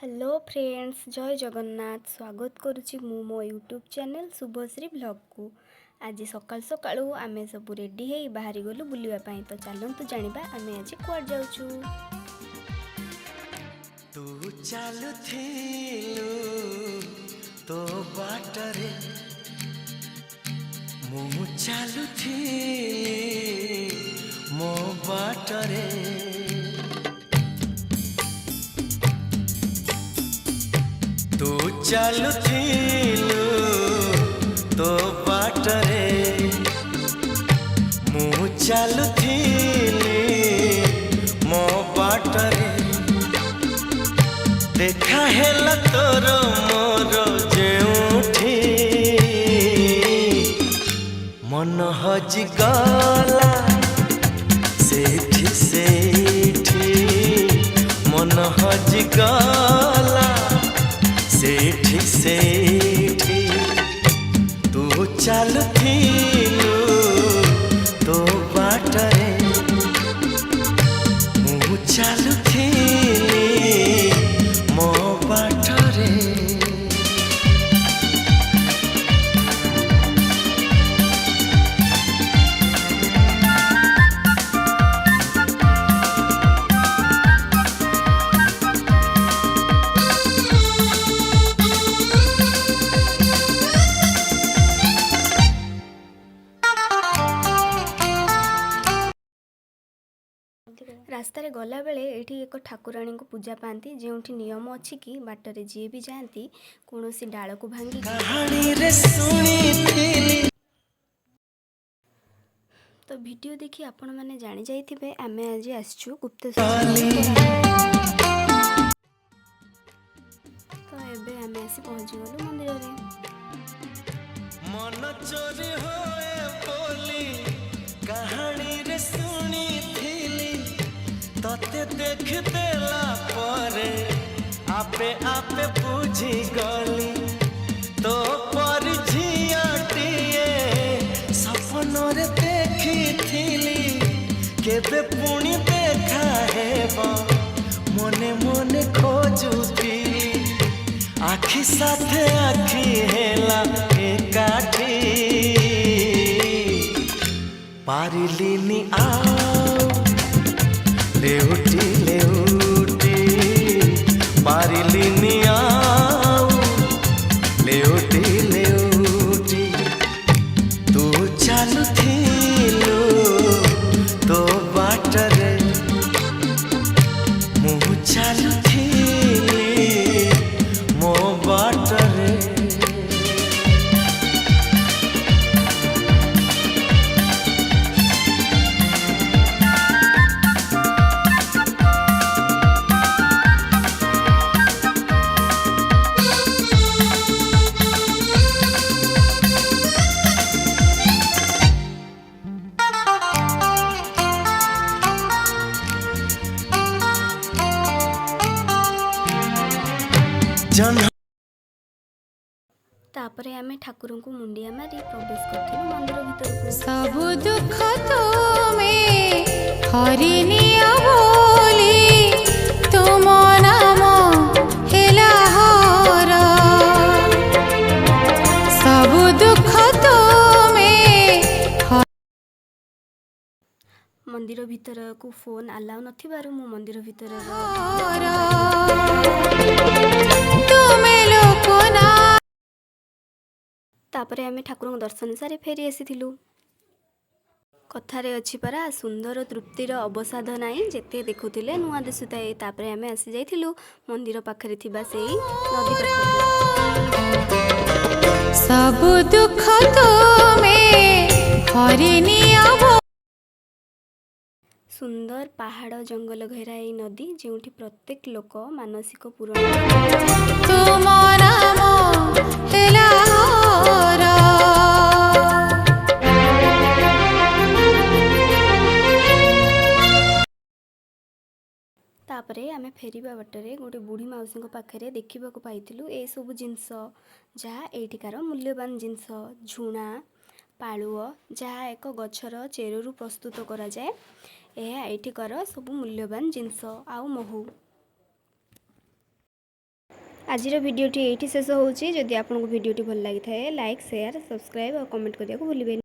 Hello friends, जय जगन्नाथ। स्वागत करुच्ची मो यूट्यूब चैनल शुभश्री ब्लॉग को। आज सकाल सकाळू आमे सब रेडी है बाहरी गलु बुलिबा तो चलतु जानिबा आमे आज कुआड जाउछु। तू चालुथिलु तो बाटरे मु चालुथिली मो बाटरे तू चालुथिलु तो बाटरे मु चालुथिली मो बाटरे देखा हेला तोर मोर जेउठी मन हजि गला सेठी सेठी मन हजि गला सेठी सेठी तू चालुथिलु तो बाटरे मु चालुथिली मो बाटरे। रास्तार गला बेले एठी एक ठाकुराणी को पूजा पाती जो नियम अच्छी कि बाटर जी भी जाती कौन डाल को भांगी तो वीडियो देखी आपण मैंने जानी जाइए आम आज आसचु गुप्तेश्वर तो एबे आम आसी पहुंची गलु मंदिर रे। मन चोरी होए बोली कहानी रे सुनी थिली तते देख देला परे आपे आपे बुझी गली तो पर झियाटिए सपन रे देखी थिली केबे पुणी देखा हेबा मने मने खोजुथिली आखि साथे आखि हेला एकाठी पारिलिनी आओ लेउटी लेउटी पारिलिनी आओ लेउटी लेउटी तू चालुथिलु तो बाटरे मु चालुथिली मो बाटरे। तापरे आमे ठाकुर को मुंडिया मारी प्रवेश करथिलु मंदिर भीतर को। सब दुख तुम्हें हरिनिया बोली तुम नाम हेला हर सब दुख तुम्हें मंदिर भीतर को फोन अलाउ नथिबारु मु मंदिर भीतर तुम्हें लोकना तापरे आमे ठाकुर दर्शन सारी फेरी आसीथिलु। कथारे अच्छी परा सुंदर तृप्तिर अवसाद नाई जेते देखुथिले नुआ दिसुताए। तापरे आमे आसी जाइथिलु मंदिर पाखरे थिबा सेई नदी पाखरे। सब दुख तुम्हें हरिनिया सुंदर पहाड़ जंगल घेराई नदी जोठी प्रत्येक लोक मानसिक पूरण तुम नाम हेला हर तापरे आमे फेरिबा बाटरे गोटे बुढ़ी माउसी पाखे देखा पाइलु ए सब जिनस जहाँ एठिकार मूल्यवान जिनस झुणा पालुओ जहाँ एक गछर चेरु प्रस्तुत करा जाए। यह एठिकार सब मूल्यवान जिनस आउ महू। आजिर भिडियोटी एठी शेष होउची। जदि आपनको भिडियोटी भल लागिथाए लाइक शेयर सब्सक्राइब और कमेंट करिया को भूलिबेनि।